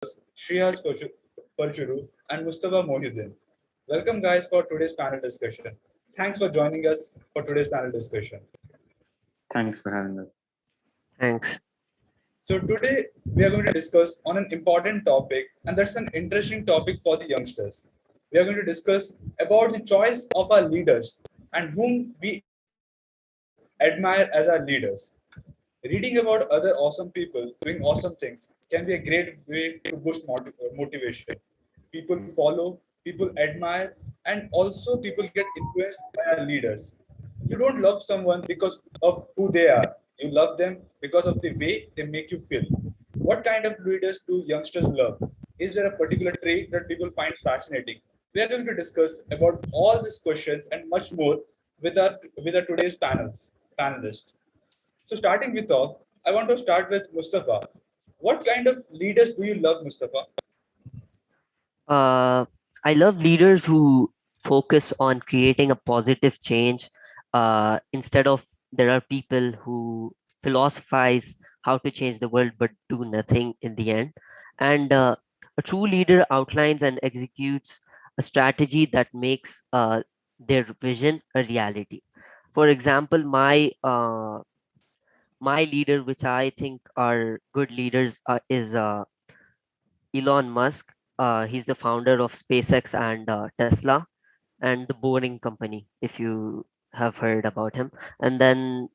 Shreyas Parchuru and Mustafa Mohiuddin. Welcome, guys, for today's panel discussion. Thanks for joining us for today's panel discussion. Thanks for having us. Thanks. So today we are going to discuss on an important topic, and that's an interesting topic for the youngsters. We are going to discuss about the choice of our leaders and whom we admire as our leaders. Reading about other awesome people doing awesome things can be a great way to boost motivation. People follow, people admire, and also people get influenced by our leaders. You don't love someone because of who they are, you love them because of the way they make you feel. What kind of leaders do youngsters love? Is there a particular trait that people find fascinating? We are going to discuss about all these questions and much more with our today's panelists. So starting with off, I want to start with Mustafa. What kind of leaders do you love, Mustafa? Uh, I love leaders who focus on creating a positive change. Instead of there are people who philosophize how to change the world but do nothing in the end. And a true leader outlines and executes a strategy that makes their vision a reality. For example, my leader, which I think are good leaders, is Elon Musk. He's the founder of SpaceX and Tesla and the Boring Company, if you have heard about him. And then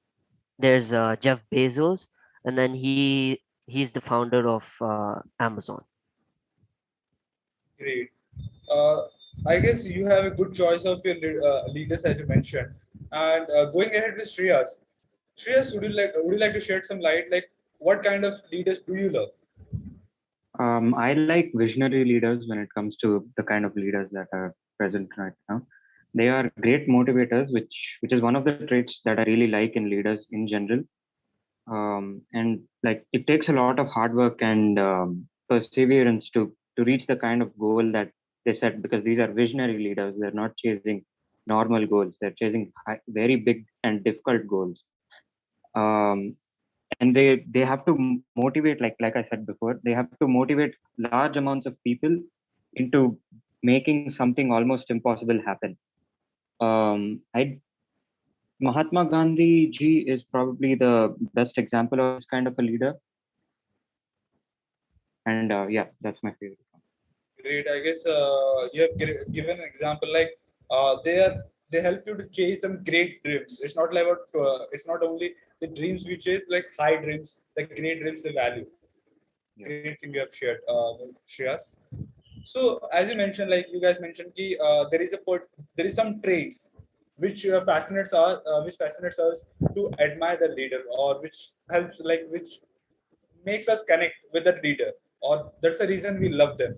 there's Jeff Bezos, and then he's the founder of Amazon. Great. Uh, I guess you have a good choice of your leaders, as you mentioned. And going ahead with Shreyas, would you like to shed some light? Like, what kind of leaders do you love? I like visionary leaders when it comes to the kind of leaders that are present right now. They are great motivators, which is one of the traits that I really like in leaders in general. And like it takes a lot of hard work and perseverance to reach the kind of goal that they set, because these are visionary leaders. They're not chasing normal goals. They're chasing very big and difficult goals. Um, and they have to motivate, like I said before, they have to motivate large amounts of people into making something almost impossible happen. I Mahatma Gandhi ji is probably the best example of this kind of a leader, and yeah, that's my favorite one. Great. I guess you have given an example like they help you to chase some great dreams. It's not like about it's not only the dreams we chase, like high dreams, like great dreams, the value. Yeah. Great thing you have shared, Shreyas. So as you mentioned, like you guys mentioned, ki, there is some traits which fascinates us to admire the leader, or which helps, like which makes us connect with that leader, or that's the reason we love them.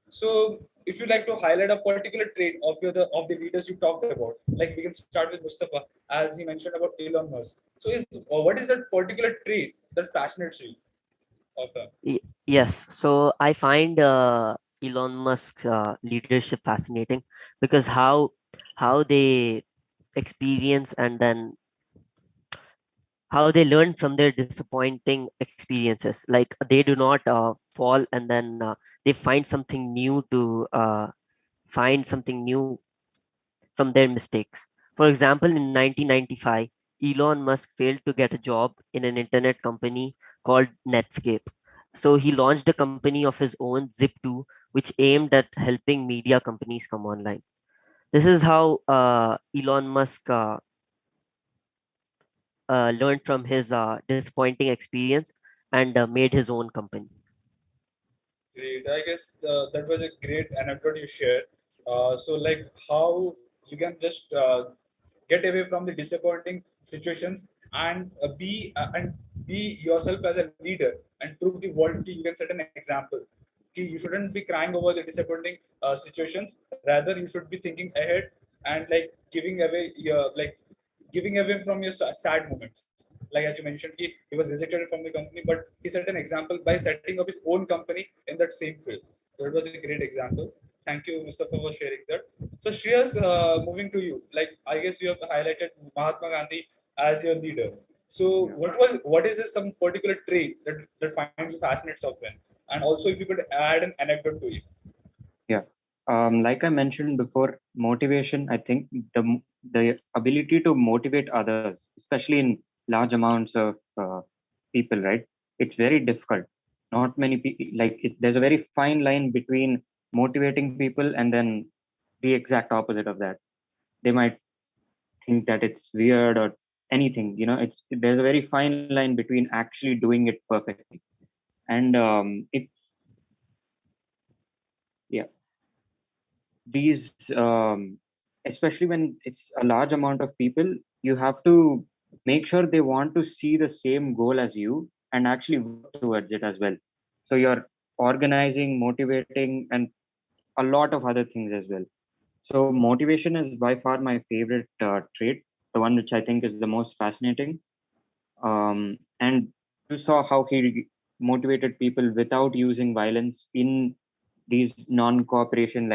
So if you like to highlight a particular trait of the leaders you talked about, like we can start with Mustafa, as he mentioned about Elon Musk. So what is that particular trait that fascinates you of him? Yes, so I find Elon Musk's leadership fascinating because how they experience and then how they learn from their disappointing experiences. Like they do not fall, and then they find something new from their mistakes. For example, in 1995, Elon Musk failed to get a job in an internet company called Netscape. So he launched a company of his own, Zip2, which aimed at helping media companies come online. This is how Elon Musk learned from his disappointing experience and made his own company. Great. I guess that was a great anecdote you shared. So, like how you can just get away from the disappointing situations and be yourself as a leader and prove the world that you can set an example. You shouldn't be crying over the disappointing situations. Rather, you should be thinking ahead and like giving away from your sad moments. Like as you mentioned, he was rejected from the company, but he set an example by setting up his own company in that same field. So it was a great example. Thank you, Mustafa, for sharing that. So Shreyas, moving to you, like I guess you have highlighted Mahatma Gandhi as your leader. So Yeah. what is this, some particular trait that finds fascinates of him? And also, if you could add an anecdote to it. Yeah. Like I mentioned before, motivation, I think the ability to motivate others, especially in large amounts of people, right? It's very difficult. Not many people, there's a very fine line between motivating people and then the exact opposite of that. They might think that it's weird or anything, there's a very fine line between actually doing it perfectly. And it's, yeah, these especially when it's a large amount of people, you have to make sure they want to see the same goal as you and actually work towards it as well. So you're organizing, motivating, and a lot of other things as well. So motivation is by far my favorite trait, the one which I think is the most fascinating. And you saw how he motivated people without using violence in these non-cooperation,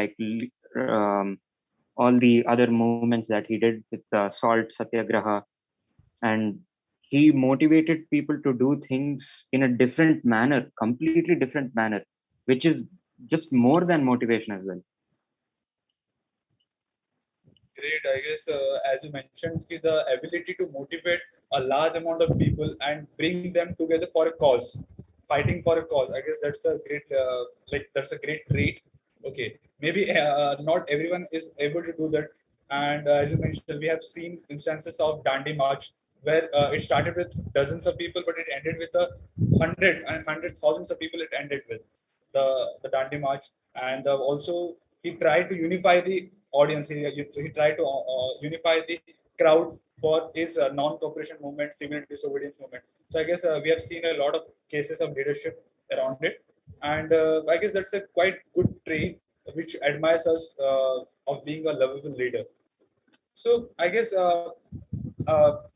all the other movements that he did with salt satyagraha. And he motivated people to do things in a different manner, completely different manner, which is just more than motivation as well. Great. I guess, as you mentioned, the ability to motivate a large amount of people and bring them together for a cause, fighting for a cause. I guess that's a great, that's a great trait. Okay, maybe not everyone is able to do that. And as you mentioned, we have seen instances of Dandi March where it started with dozens of people, but it ended with a hundred thousands of people. It ended with the Dandi March, and also he tried to unify the audience. He tried to unify the crowd for his non-cooperation movement, civil disobedience movement. So I guess we have seen a lot of cases of leadership around it, and I guess that's a quite good trait which admires us of being a lovable leader. So I guess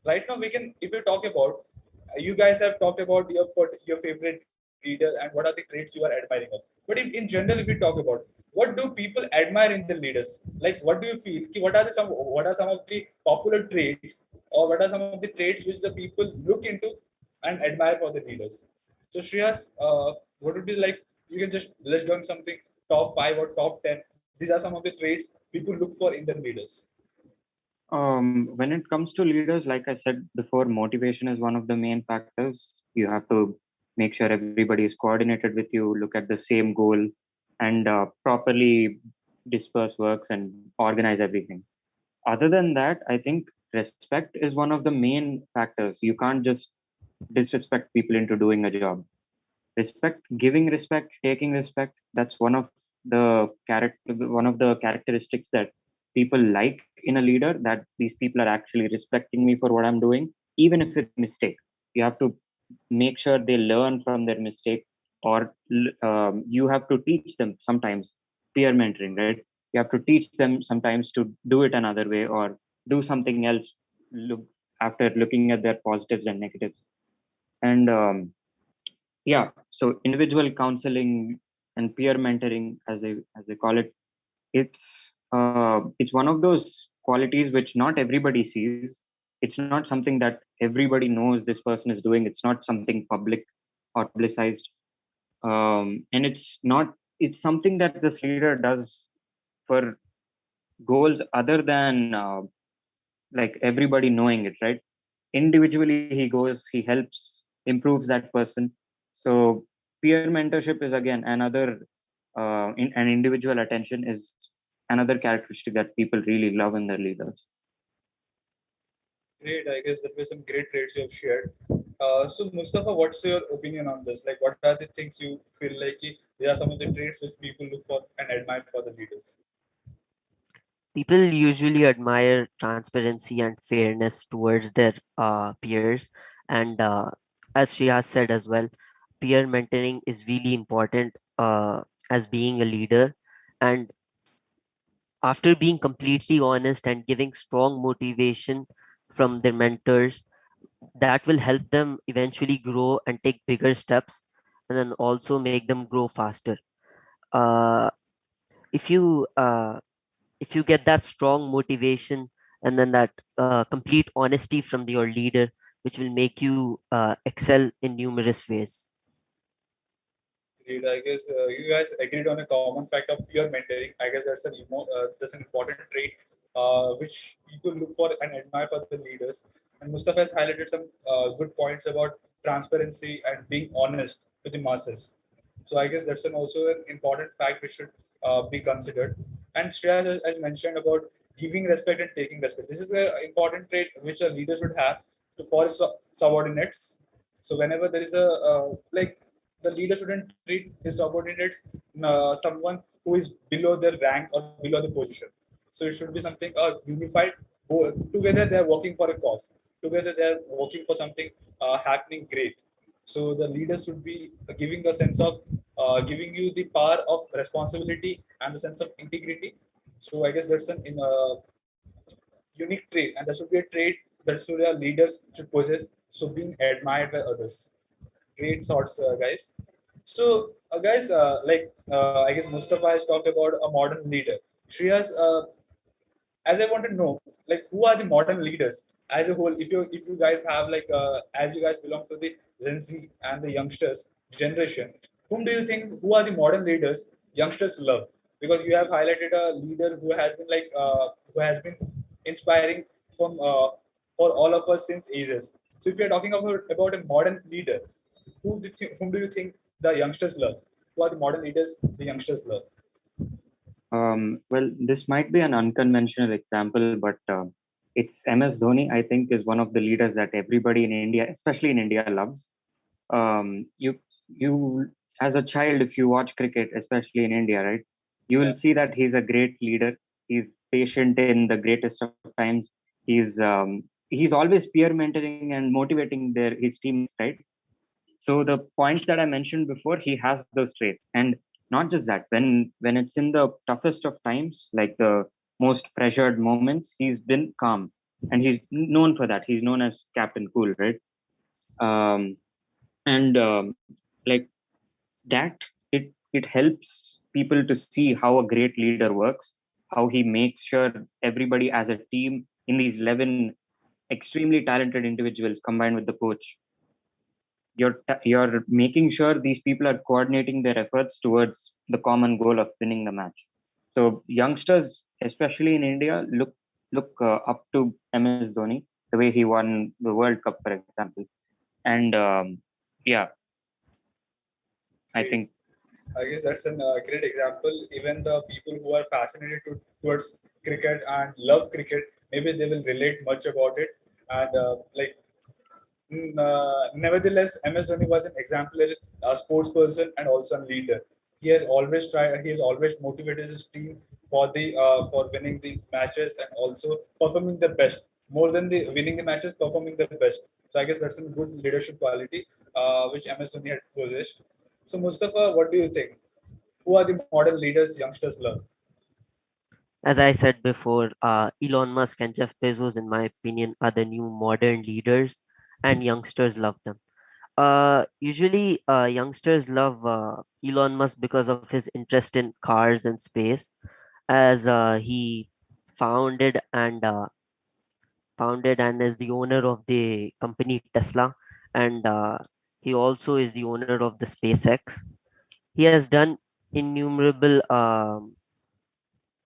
right now we can, if we talk about, you guys have talked about your favorite leader and what are the traits you are admiring of. But in general, if we talk about, what do people admire in the leaders? Like, what do you feel? What are some of the popular traits, or what are some of the traits which the people look into and admire for the leaders? So Shreyas, what would be like? You can just list down something, top 5 or top 10. These are some of the traits people look for in the leaders. When it comes to leaders, like I said before, motivation is one of the main factors. You have to make sure everybody is coordinated with you, look at the same goal, and properly disperse works and organize everything. Other than that, I think respect is one of the main factors. You can't just disrespect people into doing a job. Respect, giving respect, taking respect, that's one of the characteristics that people like in a leader, that these people are actually respecting me for what I'm doing, even if it's a mistake. You have to make sure they learn from their mistake, or you have to teach them sometimes. Peer mentoring, right? You have to teach them sometimes to do it another way or do something else, look after looking at their positives and negatives. And yeah, so individual counseling and peer mentoring, as they call it, it's one of those qualities which not everybody sees. It's not something that everybody knows this person is doing. It's not something public or publicized. And it's something that this leader does for goals other than like everybody knowing it, right? Individually he goes, he helps, improves that person. So peer mentorship is again another and individual attention is another characteristic that people really love in their leaders. Great. I guess that were some great traits you have shared. So, Mustafa, what's your opinion on this? Like, what are the things you feel like there are some of the traits which people look for and admire for the leaders? People usually admire transparency and fairness towards their peers. And as Shreya said as well, peer mentoring is really important as being a leader. And after being completely honest and giving strong motivation from their mentors, that will help them eventually grow and take bigger steps, and then also make them grow faster. Uh, if you if you get that strong motivation and then that complete honesty from your leader, which will make you excel in numerous ways. Great. I guess you guys agreed on a common fact of peer mentoring. I guess that's an important trait which people look for and admire for the leaders. And Mustafa has highlighted some good points about transparency and being honest with the masses. So I guess that's also an important fact which should be considered. And Shreya has mentioned about giving respect and taking respect. This is an important trait which a leader should have for his subordinates. So whenever there is a like the leader shouldn't treat his subordinates someone who is below their rank or below the position. So it should be something unified. Together they are working for a cause. Together they are working for something happening great. So the leaders should be giving a sense of giving you the power of responsibility and the sense of integrity. So I guess that's an unique trait, and that should be a trait that should leaders should possess. So being admired by others. Great thoughts, guys. So, guys, I guess Mustafa has talked about a modern leader. Shreya's, as I want to know, like, who are the modern leaders as a whole? If you guys have as you guys belong to the Gen Z and the youngsters generation, whom do you think who are the modern leaders youngsters love? Because you have highlighted a leader who has been inspiring from for all of us since ages. So, if you are talking about a modern leader, whom do you think the youngsters love? Who are the modern leaders the youngsters love? Well, this might be an unconventional example, but it's MS Dhoni. I think is one of the leaders that everybody in India, especially in India, loves. You as a child, if you watch cricket, especially in India, right, you will Yeah. see that he's a great leader. He's patient in the greatest of times. He's always peer mentoring and motivating his teammates, right? So the points that I mentioned before, he has those traits. And not just that, when it's in the toughest of times, like the most pressured moments, he's been calm. And he's known for that. He's known as Captain Cool, right? Um, and like that, it helps people to see how a great leader works, how he makes sure everybody as a team in these 11 extremely talented individuals combined with the coach, you're making sure these people are coordinating their efforts towards the common goal of winning the match. So youngsters, especially in India, look up to MS Dhoni, the way he won the World Cup, for example. And yeah, I Great. think I guess that's a great example. Even the people who are fascinated towards cricket and love cricket, maybe they will relate much about it. And nevertheless, MS Dhoni was an exemplary sports person and also a leader. He has always tried. He has always motivated his team for winning the matches and also performing the best. More than the winning the matches, performing the best. So I guess that's a good leadership quality which MS Dhoni had possessed. So Mustafa, what do you think? Who are the modern leaders youngsters love? As I said before, Elon Musk and Jeff Bezos, in my opinion, are the new modern leaders, and youngsters love them. Usually, youngsters love Elon Musk because of his interest in cars and space, as he founded and uh, founded and is the owner of the company Tesla, and he also is the owner of the SpaceX. He has done innumerable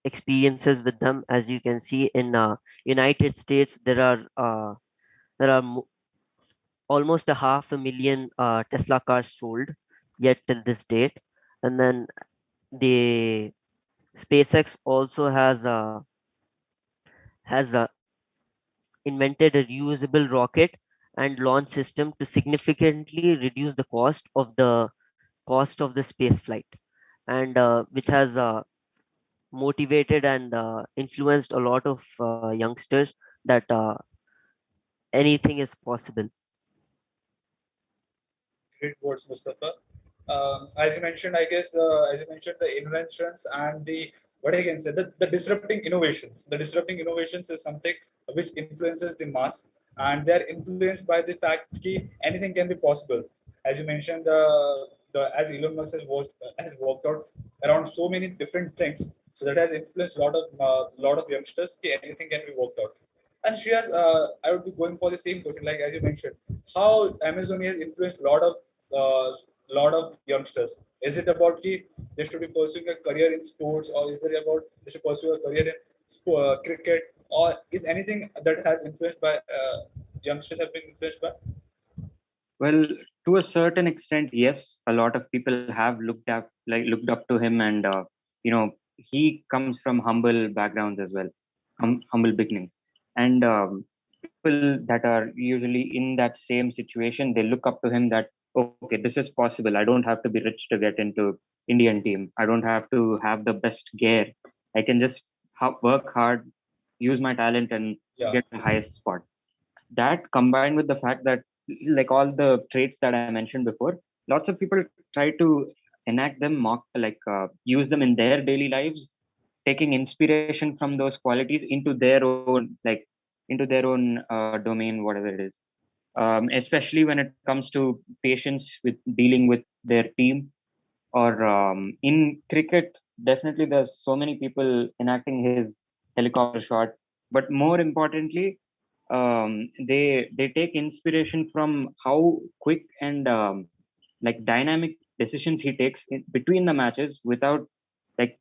experiences with them. As you can see in United States, there are almost a half a million Tesla cars sold yet till this date, and then the SpaceX also has invented a reusable rocket and launch system to significantly reduce the cost of the space flight, and which has motivated and influenced a lot of youngsters that anything is possible. Great words, Mustafa. As you mentioned, I guess as you mentioned, the inventions and the what I can say, the disrupting innovations. The disrupting innovations is something which influences the mass, and they are influenced by the fact that anything can be possible. As you mentioned, the as Elon Musk has worked out around so many different things, so that has influenced a lot of youngsters. Anything can be worked out. And she has, I would be going for the same question, like as you mentioned, how Amazon has influenced a lot of lot of youngsters. Is it about ki they should be pursuing a career in sports, or is it about they should pursue a career in cricket, or is anything that has influenced by youngsters have been influenced by? Well, to a certain extent, yes, a lot of people have looked up to him, and he comes from humble backgrounds as well, humble beginnings, and people that are usually in that same situation, they look up to him that okay, this is possible. I don't have to be rich to get into Indian team. I don't have to have the best gear. I can just work hard, use my talent, and Yeah, get the highest spot. That combined with the fact that like all the traits that I mentioned before, lots of people try to enact them, use them in their daily lives, taking inspiration from those qualities into their own domain, whatever it is. Especially when it comes to patience with dealing with their team, or in cricket, definitely there's so many people enacting his helicopter shot. But more importantly, they take inspiration from how quick and like dynamic decisions he takes between the matches, without like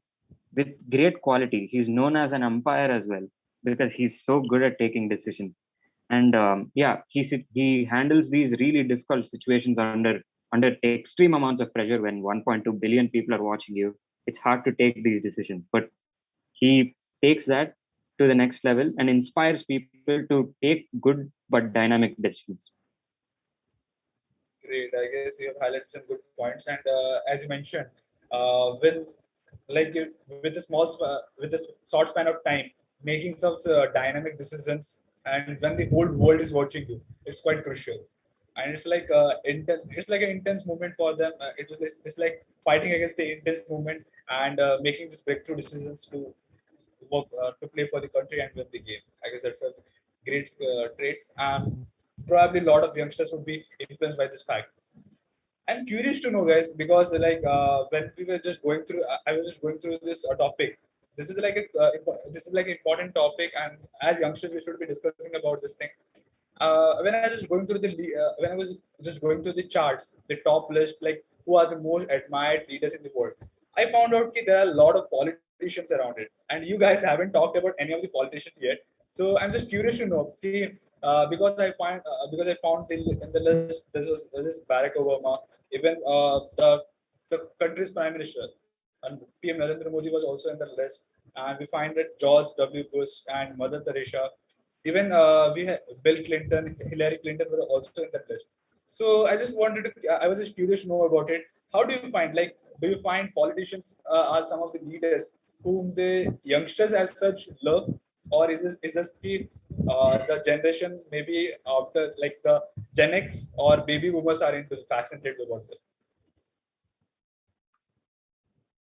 with great quality. He's known as an umpire as well because he's so good at taking decisions. And yeah, he handles these really difficult situations under extreme amounts of pressure. When 1.2 billion people are watching you, it's hard to take these decisions, but he takes that to the next level and inspires people to take good but dynamic decisions. great. I guess you have highlighted some good points, and as you mentioned, when with a with a short span of time, making some dynamic decisions, and when the whole world is watching you, it's quite crucial. And it's like it's like an intense moment for them. It's like fighting against the intense movement and making these breakthrough decisions to work to play for the country and win the game. I guess that's a great traits, and probably a lot of youngsters would be influenced by this fact. I'm curious to know, guys, because when we were just going through, I was just going through this topic. This is like an important topic, and as youngsters, we should be discussing about this thing. When I was just going through the charts, the top list, like who are the most admired leaders in the world, I found out that there are a lot of politicians around it, and you guys haven't talked about any of the politicians yet. So I'm just curious to know, because I found in the list this Barack Obama, even the country's prime minister and PM Narendra Modi was also in the list, and we find that George W. Bush and Mother Teresa, even we had Bill Clinton, Hillary Clinton were also in that list. So I was just curious to know about it. How do you find, like, do you find politicians are some of the leaders whom the youngsters as such love, or is this the generation maybe after like the Gen X or baby boomers are into fascinated about it?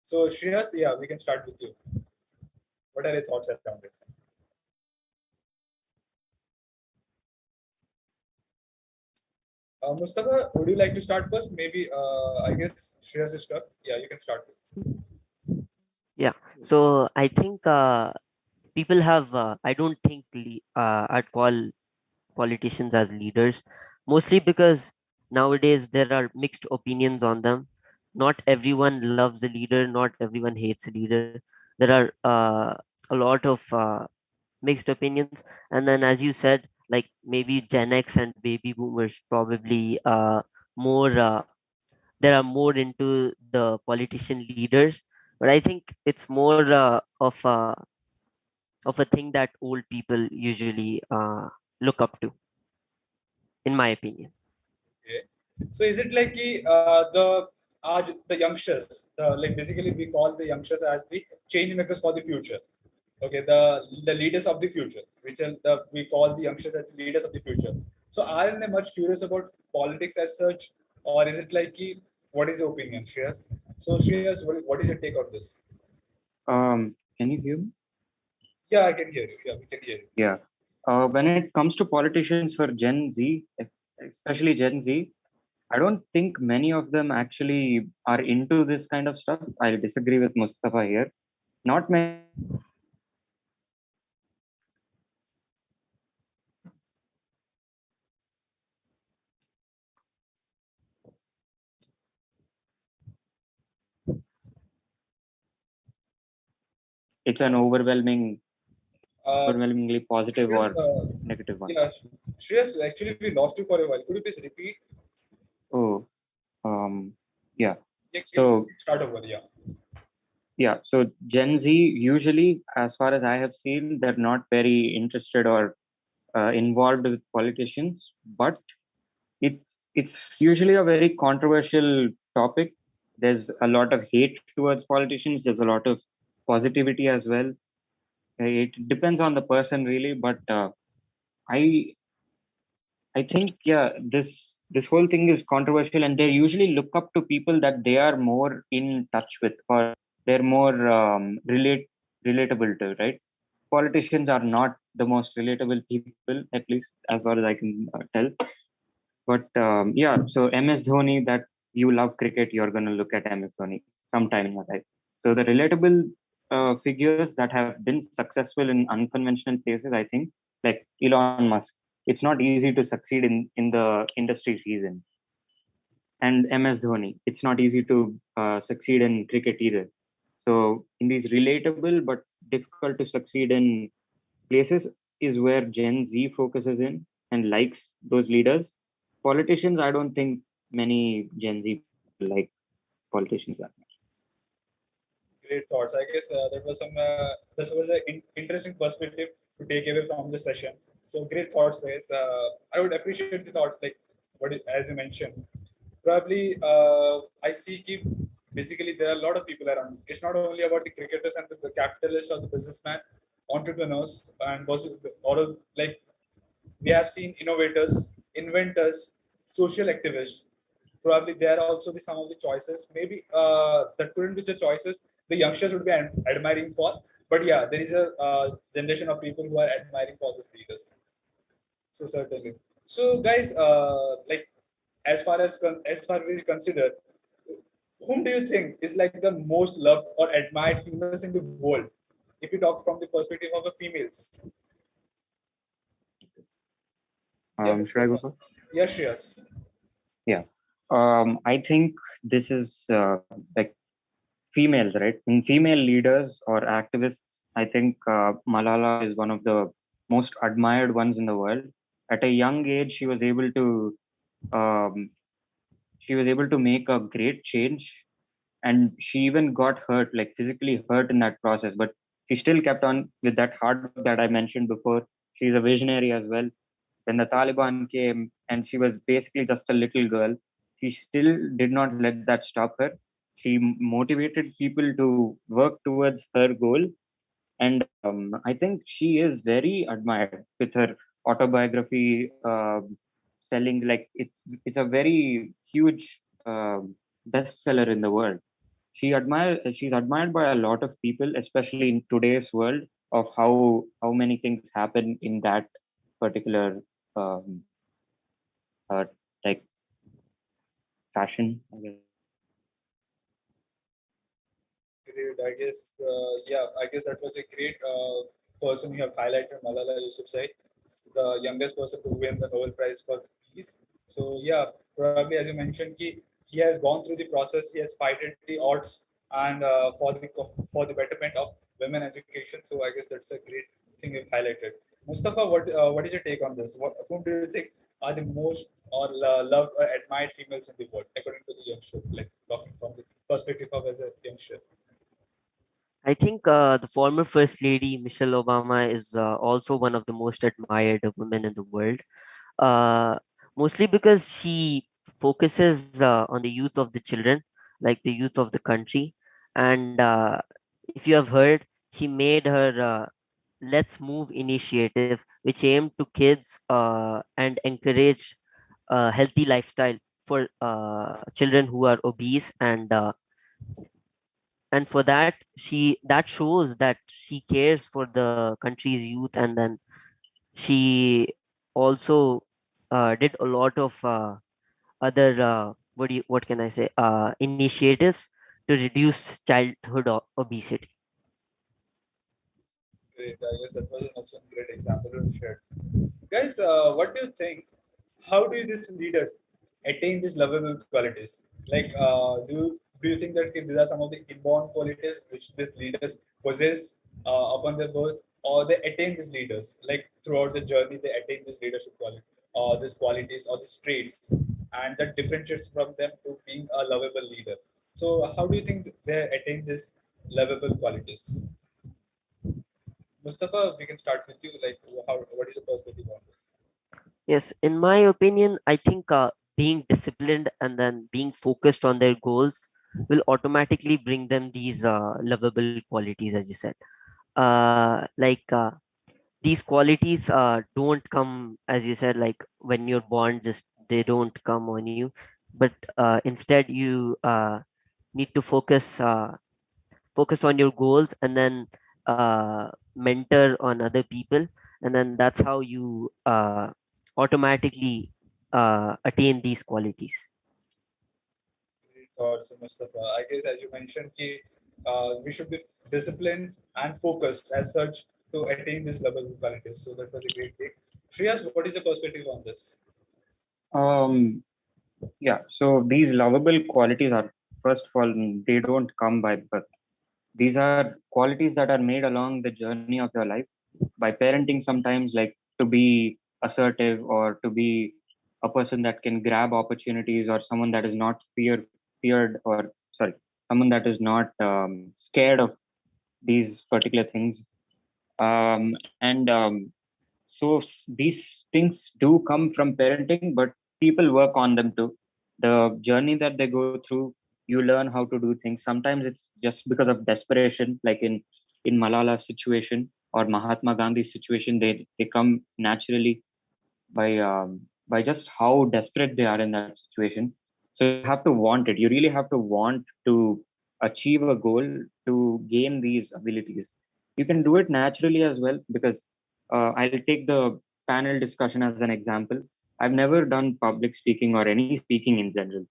So Shreyas, yeah, we can start with you. What are your thoughts around it? Mustafa, would you like to start first? Maybe I guess Shreyas is stuck. Yeah, you can start. Yeah. So I think people have. I don't think I'd call politicians as leaders, mostly because nowadays there are mixed opinions on them. Not everyone loves a leader. Not everyone hates a leader. There are a lot of mixed opinions, and then as you said, like maybe Gen X and baby boomers probably more. There are more into the politician leaders, but I think it's more of a thing that old people usually look up to, in my opinion. Okay. So is it like the youngsters, like basically we call the youngsters as the change makers for the future. Okay, the leaders of the future, which are we call the youngsters as the leaders of the future. So aren't they much curious about politics as such, or is it like what is your opinion, Shreyas? So Shreyas, what is your take on this? Can you hear me? Yeah, I can hear you. Yeah, we can hear you. Yeah. When it comes to politicians for Gen Z, especially Gen Z, I don't think many of them actually are into this kind of stuff. I disagree with Mustafa here. Not many it's an overwhelmingly positive Shreyas, or negative one. yeah, Shreyas, actually we lost you for a while. Could you please repeat? Oh, yeah. Yeah, So start over. Yeah. yeah, so Gen Z usually, as far as I have seen, they're not very interested or involved with politicians, but it's usually a very controversial topic. There's a lot of hate towards politicians. There's a lot of positivity as well. It depends on the person really, but I I think yeah, this whole thing is controversial, and they usually look up to people that they are more in touch with, or they're more relatable to, right? Politicians are not the most relatable people, at least as far as I can tell. But yeah, so MS Dhoni, that you love cricket, you're going to look at MS Dhoni sometime in your life. So the relatable figures that have been successful in unconventional places, I think, like Elon Musk, it's not easy to succeed in the industry he's in. And MS Dhoni, it's not easy to succeed in cricket either. So in these relatable but difficult to succeed in places is where Gen Z focuses in and likes those leaders. Politicians, I don't think many Gen Z people like politicians that much. Great thoughts. I guess that was some. This was an interesting perspective to take away from the session. So great thoughts, guys. I would appreciate the thoughts, like as you mentioned. Probably, I see. Basically, there are a lot of people around. It's not only about the cricketers and the capitalists or the businessman, entrepreneurs, and all of, like, we have seen innovators, inventors, social activists. Probably there are also some of the choices. Maybe that couldn't be the choices the youngsters would be admiring for. But yeah, there is a generation of people who are admiring for these leaders. So certainly. So guys, like, as far as we consider, whom do you think is like the most loved or admired females in the world? If you talk from the perspective of the females. Yeah. Should I go first? Yes, yes. Yeah. I think this is like females, right? In female leaders or activists, I think Malala is one of the most admired ones in the world. At a young age, um, she was able to make a great change, and she even got hurt, like physically hurt in that process, but she still kept on with that hard work that I mentioned before. She's a visionary as well. When the Taliban came and she was basically just a little girl, she still did not let that stop her. She motivated people to work towards her goal, and I think she is very admired with her autobiography selling, like it's a very huge bestseller in the world. She's admired by a lot of people, especially in today's world of how many things happen in that particular um, uh, like fashion, I guess. Great. I guess, yeah, I guess that was a great person you have highlighted, Malala Yousafzai, the youngest person to win the Nobel Prize for Peace. So, yeah, probably as you mentioned, he has gone through the process, he has fighted the odds and for the betterment of women education. So, I guess that's a great thing you've highlighted. Mustafa, what is your take on this? Whom do you think are the most or loved or admired females in the world, according to the youngsters, like talking from the perspective of as a youngster? I think the former First Lady Michelle Obama is also one of the most admired women in the world. Uh, Mostly because she focuses on the youth of the children, like the youth of the country. And if you have heard, she made her Let's Move initiative, which aimed to kids and encourage a healthy lifestyle for children who are obese, and for that that shows that she cares for the country's youth. And then she also did a lot of other what can I say, initiatives to reduce childhood obesity. Great. I guess that was also a great example you shared. Guys, what do you think? How do these leaders attain these lovable qualities? Like, do you think that these are some of the inborn qualities which these leaders possess, upon their birth, or they attain these leaders. Like throughout the journey, they attain this leadership quality, or these qualities, or these traits, and that differentiates from them to being a lovable leader. So, how do you think they attain these lovable qualities? Mustafa, we can start with you. Like, what is your perspective on this? Yes, in my opinion, I think being disciplined and then being focused on their goals will automatically bring them these lovable qualities, as you said. These qualities don't come, as you said, like when you're born, just they don't come on you, but instead you need to focus on your goals, and then mentor on other people, and then that's how you automatically attain these qualities. Great thoughts, Mustafa. I guess as you mentioned, we should be disciplined and focused as such to attain these level qualities. So that was a great take. Shreyas, what is your perspective on this? Um, yeah, so these lovable qualities are, first of all, they don't come by birth. These are qualities that are made along the journey of your life by parenting sometimes, like to be assertive or to be a person that can grab opportunities, or someone that is not feared, or sorry, someone that is not scared of these particular things. And so these things do come from parenting, but people work on them too. The journey that they go through, you learn how to do things. Sometimes it's just because of desperation, like in Malala's situation or Mahatma Gandhi's situation. They come naturally by just how desperate they are in that situation. So you have to want it. You really have to want to achieve a goal to gain these abilities. You can do it naturally as well, because I'll take the panel discussion as an example. I've never done public speaking or any speaking in general.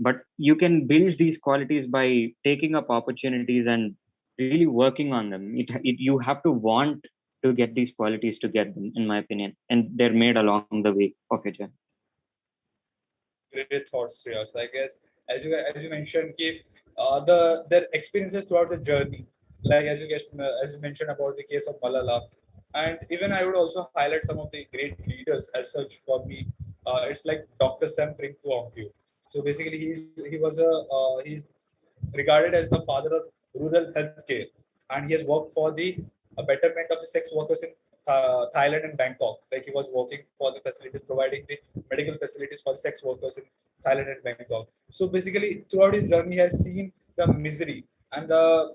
But you can build these qualities by taking up opportunities and really working on them. You have to want to get these qualities to get them, in my opinion, and they're made along the way of your journey. Great thoughts, Shreyas. I guess as you mentioned, their experiences throughout the journey, like as you mentioned about the case of Malala, and even I would also highlight some of the great leaders as such for me. It's like Dr. Sam Rinpoche. So basically, he's regarded as the father of rural healthcare, and he has worked for the betterment of the sex workers in Thailand and Bangkok. Like he was working for the facilities, providing the medical facilities for the sex workers in Thailand and Bangkok. So basically, throughout his journey, he has seen the misery and the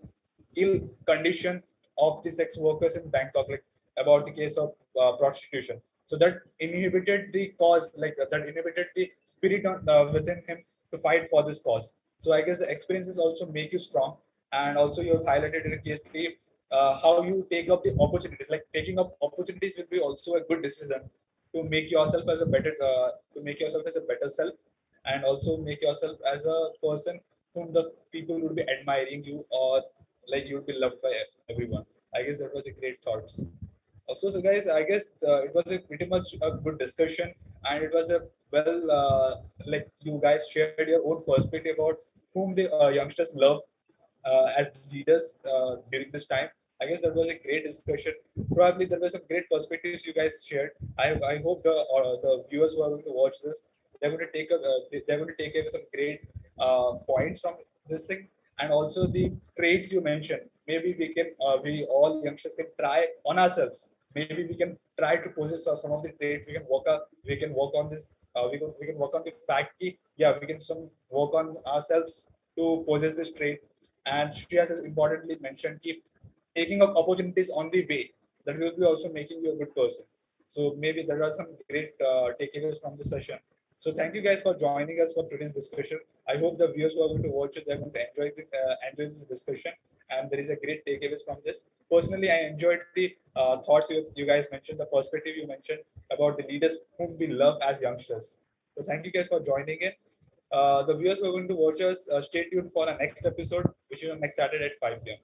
ill condition of the sex workers in Bangkok, like about the case of prostitution. So that inhibited the cause, like that inhibited the spirit within him to fight for this cause. So I guess the experiences also make you strong, and also you have highlighted in the case how you take up the opportunities. Like taking up opportunities will be also a good decision to make yourself as a better self, and also make yourself as a person whom the people would be admiring you, or like you would be loved by everyone. I guess that was a great thoughts. So guys, I guess it was a pretty much a good discussion, and it was a well, like you guys shared your own perspective about whom the youngsters love as leaders during this time. I guess that was a great discussion. Probably there were some great perspectives you guys shared. I hope the viewers who are going to watch this, they're going to take away some great points from this thing, and also the traits you mentioned. Maybe we all youngsters can try on ourselves. Maybe we can try to possess some of the traits. We can work on this. We can work on the fact that yeah, we can some work on ourselves to possess this trait. And she has importantly mentioned keep taking up opportunities on the way. That will be also making you a good person. So maybe there are some great takeaways from this session. So thank you guys for joining us for today's discussion. I hope the viewers who are going to watch it, they're going to enjoy this discussion, and there is a great takeaways from this. Personally, I enjoyed the thoughts you guys mentioned, the perspective you mentioned about the leaders whom we love as youngsters. So thank you guys for joining in. The viewers who are going to watch us, stay tuned for our next episode, which is on next Saturday at 5 p.m.